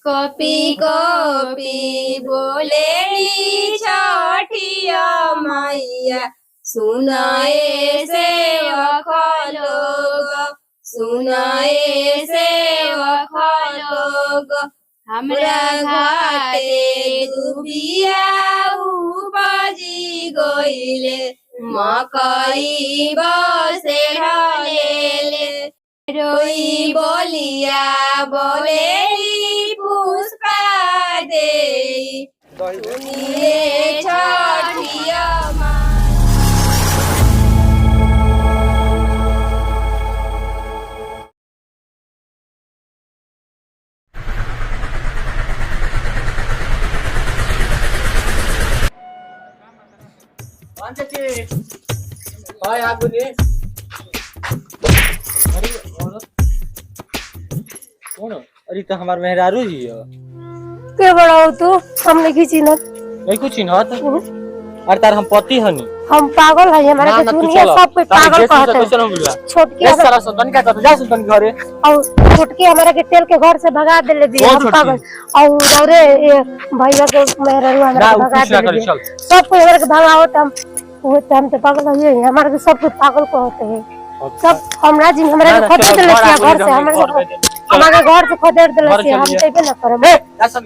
Copy copy बोले छठिया मैया सुनाए सेवक लोग सुनाए सेवक लोग हमरा घाटे दुबिया उपजी गइले मकई बसे ढलेले रोई बोलिया बोलेली पुष्पा दे सुनिए छठिया हाय आगू ने अरे औरत कौन अरे तो हमार मेहरारू जी है के बड़ा हो तू हम नहीं चिन्हत नहीं कुछ चिन्हत अरे तार हम पति हनी हम पागल है हमारा के दुनिया सब पे पागल कहते हैं छोटकी सारा सुल्तान क्या करता जा सुल्तान के घरे और छोटकी हमारा के तेल के घर से भगा देले भी हम पागल और रे भैया के मेहरारू हमारा भगा देले सब कोई हमारा के भगाओ हम वो हम तो पागल है हमारा के सब कुछ पागल कहते हैं सब हमरा जी हमरा के खदेड़ देले घर से हमारे घर से खदेड़ देले हम जइबे ना करब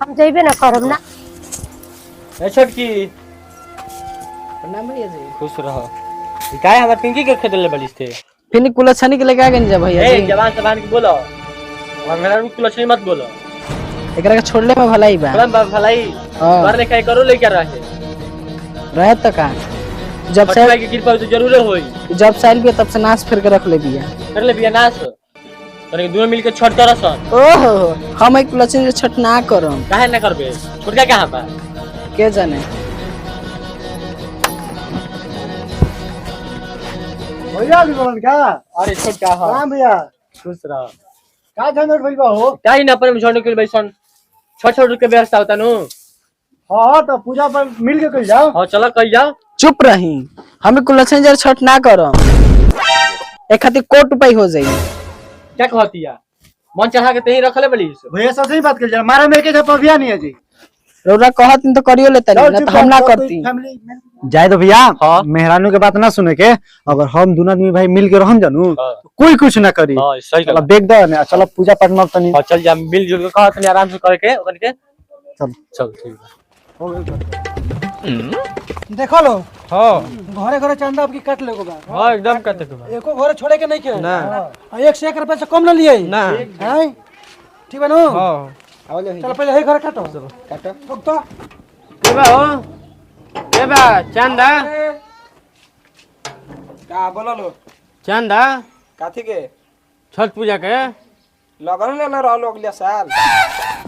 हम जइबे ना करब ना ए छोटकी प्रणाम भैया जी खुश रहो काय हमर पिंकी के खेदले बलिस थे फिर कुलछनी के लेके आ गए भैया जी जवान सबान के बोलो और मेरा कुलछनी मत बोलो एकरा के छोड़ले में भलाई बा भलाई घर ले काय करो लेके रहे तो का जब से की कृपा तो जरूर होई जब साल भी तब से नाश फिर के रख ले बिया कर ले बिया नाश तने दोनों मिलके छठ करसन ओहो हम एक कुलछनी से छठ ना करम काहे ना करबे छोटका कहां बा के जाने भैया भी बोलन का अरे छोटका हां हां भैया खुश रह का झंझट भइल बा हो काई ना पर झंडो के बैसन छठ के व्यवस्था होता नु हां तो पूजा पर मिल के कल जाओ हां चलो कल जाओ चुप रही हमें कुलछनी जर छठ ना करम एक खातिर कोट रुपए हो जाई क्या कहतिया मन चढ़ा के तही रखले बलिस भैया सब सही बात कर जा मारा में के था पविया नहीं है जी रौरा कहत तो करियो लेता ना तो हम ना करती जाए तो भैया मेहरानू के बात ना सुने के अगर हम दोनों आदमी भाई मिल के रहम जानू तो कोई कुछ ना करी हां सही चलो बेग दो ना चलो पूजा पाठ में तनी चल जा मिल जुल के कहत आराम से करके ओकन के चल चल ठीक देखो लो हां घरे घरे चंदा आपकी काट ले को बा हां एकदम काटे के बा एको घरे छोड़े के नहीं के ना एक से 1 रुपया से कम ना लिए ना हैं ठीक बा नो हां चलो पहले हे घर काटो काटो ठोक तो के बा हो के बा चंदा का बोलो लो चंदा काथी के छठ पूजा के लगन ले ना रहलो अगले साल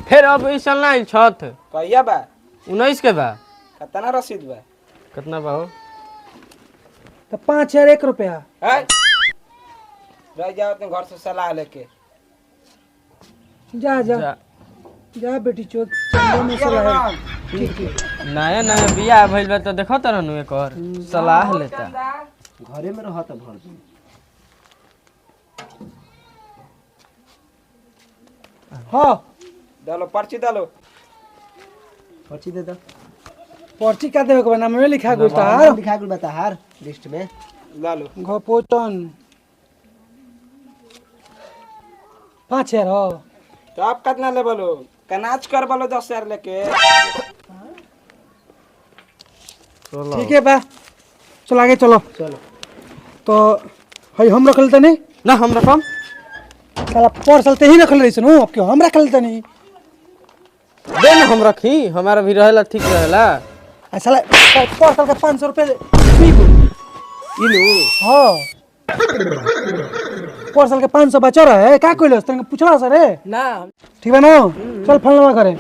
फिर अब इस साल नहीं छठ कहिया बा 19 के बा कितना रसीद बा कितना बा हो तो 5,001 रुपया है रह जाओ तुम घर से सलाह लेके जा जा जा बेटी चोट चंदा में से रहे ठीक ठीक नया नया बियाह भइल बा तो देखो त रहनु एक और सलाह लेता घरे में रहा था भर दिन हां डालो पर्ची डालो पर्ची दे दो पर्ची का देवे के नाम में लिखा गुल तार लिखा गुल बता हार लिस्ट में डालो घपोटन 5,000 हो तो आप कितना ले बोलो कनाच कर बोलो 10,000 लेके ठीक है बा चल आगे चलो चलो तो हई हम रखल तनी ना हम रकम साला परसल ते ही रखल रही सुनो अब क्यों हम रखल तनी दे ना हम रखी हमारा भी रहेला ठीक रहेला साला परसल का 500 रुपए पीबू इनु हां परसल के 500 बचा रहा है का कोइलस तने पूछला सर रे ना ठीक है ना चल फलवा करे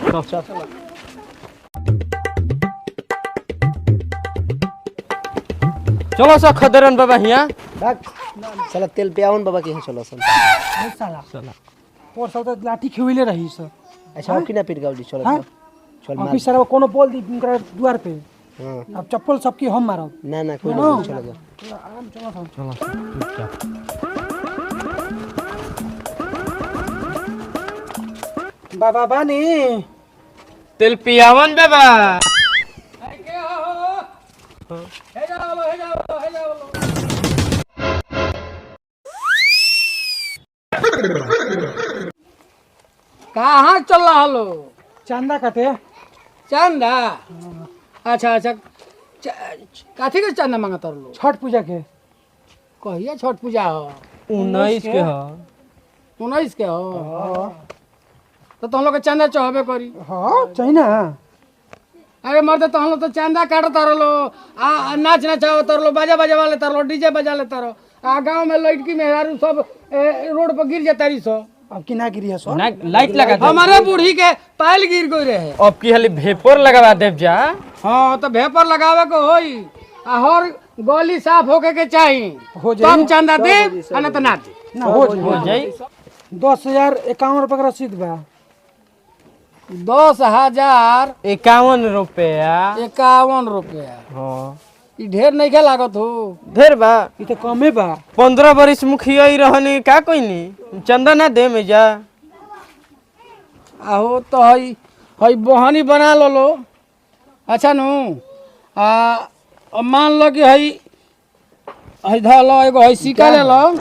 चलो सा खदरन बाबा हिया साला तेल पे आउन बाबा के यहाँ चलो सन साला परसल तो लाठी खिउले रही सर अच्छा अब किना पीट गाउडी चलो हां चल अभी सर कोनो बोल दी उनका द्वार पे अब चप्पल सबकी हम मारो ना ना कोई नहीं चलो जा आराम चलो बाबा बानी तेल पियावन बाबा कहाँ चल रहा लो? चंदा कटे चंदा? अच्छा अच्छा, काथी के चंदा मांगत लो? छठ पूजा के कहिया छठ पूजा हो? 19 के ह 19 के हो? तो तुम लोग के चंदा चाहबे करी। हाँ चाहिए ना। अरे मर्द तुम लोग तो चंदा काटत रहो, आ नाच नचावत रहो, बाजा बजा वाले तारो, डीजे बजा ले तारो, आ गांव में लड़की मेहरारू सब रोड पर गिर जाता रही सो। अब की ना गिरी है सो लाइट लगा दे। हमारे बूढ़ी के पैल गिर गई रहे। अब की हाली भेपर लगवा देव जा। हाँ तो भेपर लगावे को होई, आ हर गली साफ होके के चाहिए, तब चंदा दे, आ ना तो ना दे। ना हो जाई 10,051 रुपए का रसीद बा। 10,051 रुपया। रुपया? हाँ ई ढेर नहीं के लागत हो? ढेर बा। ये तो कमे बा। 15 बरिस मुखिया ही रहनी का कोई नहीं चंदा ना दे में जा। आहो तो हई हई बहानी बना लो। अच्छा नु अब मान लो कि हई हई धर लो, एगो हई सिक्का ले लो,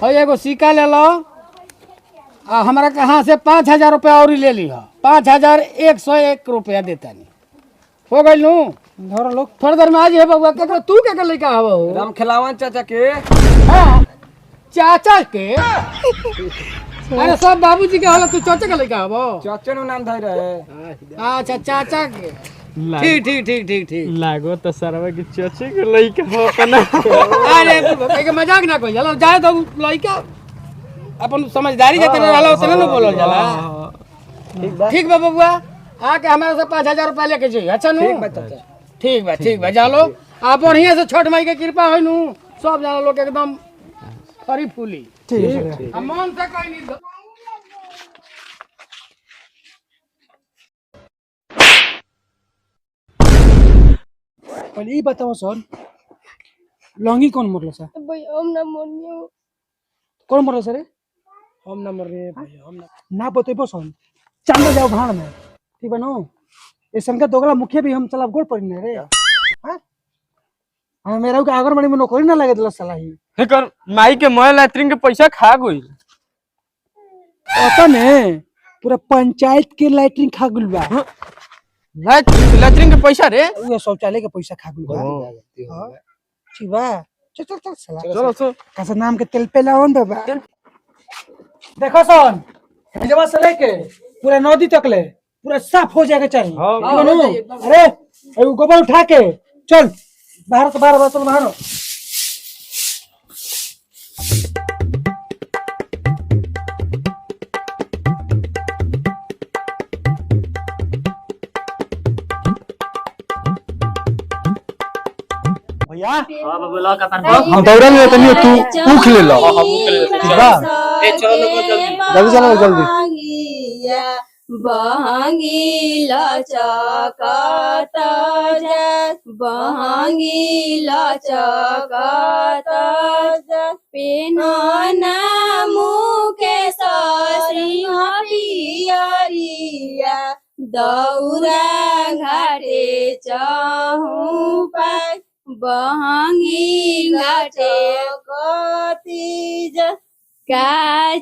हई एगो सिक्का ले लो, आ हमारा कहाँ से 5,000 रुपया और ले ली हो। 5,101 रुपया देता नहीं हो गई नू। धर लोग थोड़ी देर में आज है बबुआ के तू के लड़का हवा हो? राम खिलावन चाचा के। हाँ, चाचा के? अरे सब बाबूजी के होला, तू चाचा के लड़का हवा? चाचा नु नाम धर रहे। अच्छा चाचा के। ठीक ठीक ठीक ठीक ठीक। लागो तो सरवा की चाचे के लइका हो अपना। अरे के मजाक ना कोई जाला, जाए तो लड़का अपन समझदारी जितना रहला उतना न बोलल जाला। ठीक बा बबुआ, आके हमारे से 5,000 रुपया लेके जाइए। अच्छा नु ठीक बा जालो। आप बढ़िया से छठ माई के कृपा है नु, सब जाना लोग एकदम फरी फूली। ठीक है। मन से कोई नहीं। पहले ये बताओ सर, लौंगी कौन मरल सर? भाई हम ना मोनियो। कौन मरल सर? हम ना मर रहे भाई, हम ना बतेबो सर, चंदा जाओ भाड़ में। ठीक बा नो? ए संख्या दोगला मुखिया भी हम चला गोड़ पड़ी ना रे। हां हम मेरा के आगरमणी में नौकरी ना लगे दिला साला ही। हेकर माई के मोबाइल लैट्रिन के पैसा खा गई। पता ने पूरा पंचायत के लैट्रिन खा गइल बा। लैट्रिन के पैसा रे? वो शौचालय के पैसा खा गइल बा। हां ठीक बा, चल चल चल साला चलो कैसे नाम के तेल पे लावन बाबा। देखो सन, जब से लेके पूरा नदी तक ले पूरा साफ हो जाएगा चाहिए। अरे एगो गोबर उठा के चल बाहर से बाहर चल बाहर। भैया हम दौड़ा ले तनी तू ऊख ले लो। ठीक बा जल्दी चलो जल्दी। बहंगी लचकत जात, बहंगी लचकत जात, पेनना मुके सिंह पियरिया, दौरा घाटे चहु पाय, बहंगी घाटे कति जा, का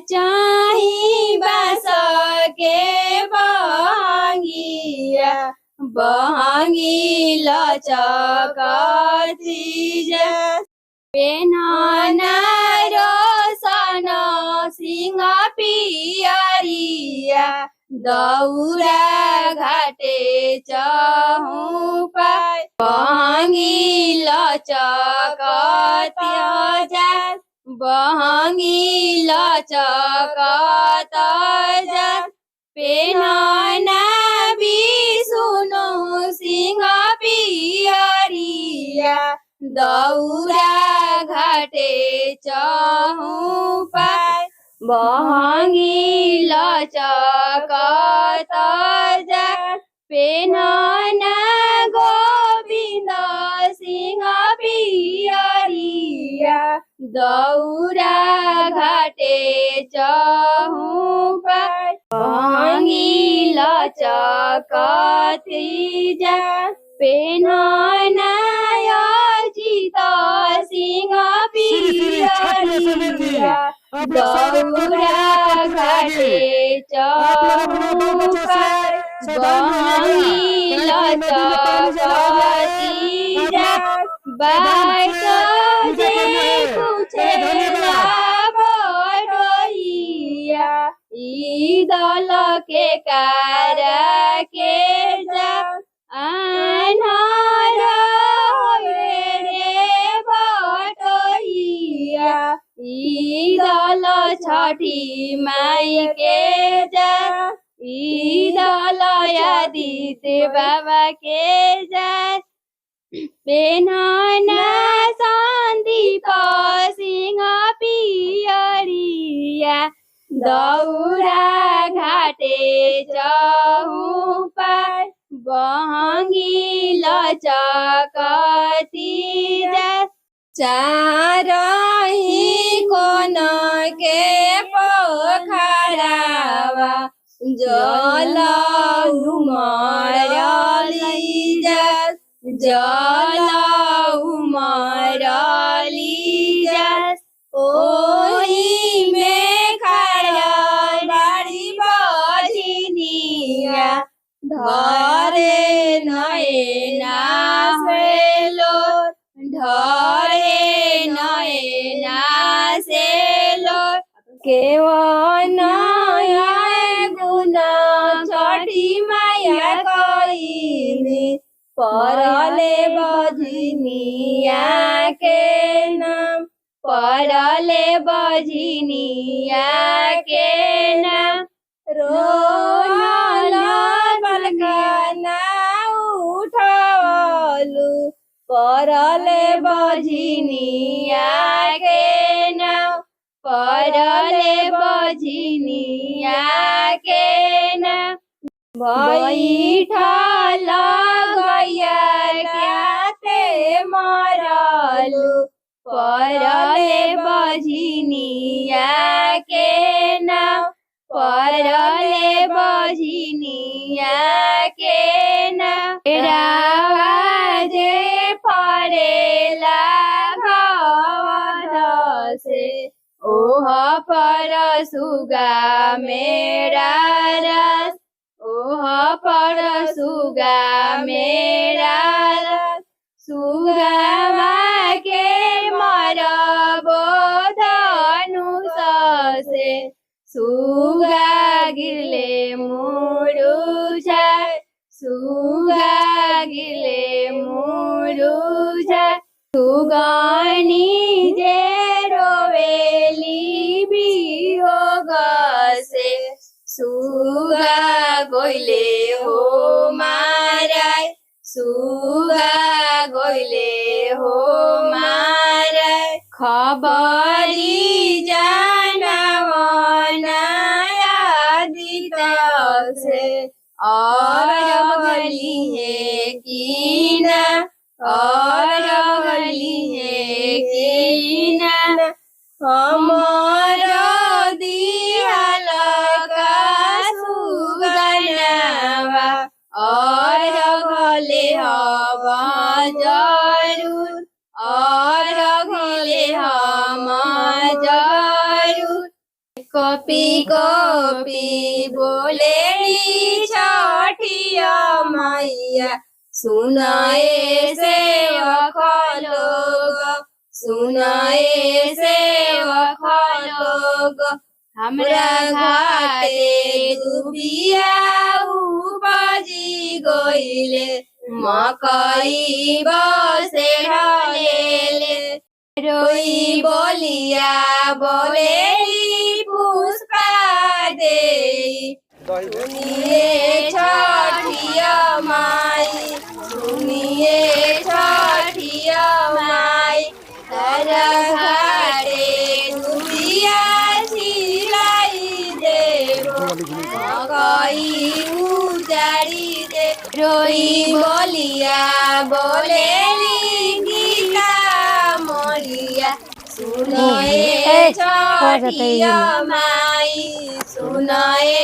चाही बास के बहंगिया, बहंगी लचकती जा, पेनना रोशन सिंह पियरिया, दौरा घाटे चहु पाय, बहंगी लचकत जा, बहंगी लचकत जा, पेनना बिसुनु सिंह पियरिया, दौरा घाटे चहु पाय, बहंगी लचकत जा, पेनना गोविंद सिंह पियरिया, दौरा घाटे चहु पार बहंगी लचकती जा पेनना अजित सिंह पियरिया दौरा घाटे चहु पार बहंगी लचकती जा बाट जे पूछे बड़ोइया ई दल के कार के जा आन्हर रे बटोइया ई दल छठी माई के जा ई दल आदित्य बाबा के जा पेनना सन्दीप सिंह पियरिया दौरा घाटे चहु पार बहंगी लचकती जा चारही कोन के पोखरावा जल उमरली जा जल उमरली जा ओही में खड़ा बाड़ी बजनिया धरे नयना सेलो धरे नयना सेलो केवन गुना छठी माया कइनी परले बजनिया के नाम परले बजनिया के नाम रोल बलकाना उठवलु परले बजनिया के नाम परले बजनिया के नाम बैठल गैया क्याते मरलु परले बजनिया के नाम परले बजनिया के नाम राजे परेला घर से ओह पर सुगा मेरा रस ओह पर सुगा मेरा रस सुगा के मरबो धनुष से सुगा गिले मुरुझा सुगा गिले मुरुझा सुगानी जे रोवेली वियोग से सुगा गोइले हो माराय सुगा गोइले हो माराय खबरी जानवनाया दिता से और गली है कीना और गली है कीना हमर दिहल का सुगनावा और गले हवा जरूर और गले हम जरूर कपी कपी बोले छठिया मैया सुनाए सेवक लोग सुनाए सेवक लोग हमरा घाटे दुबिया उपजी गइले मकई बसे ढलेले रोई बोलिया बोलेली पुष्पा दे सुनिए छठिया माई सुनिए छठिया माई तारा घाटे दुबिया सिलाई देबो मकई उजाड़ी दे रोई बोलिया बोलेली गीता मोरिया सुनाए छठिया माई सुनाए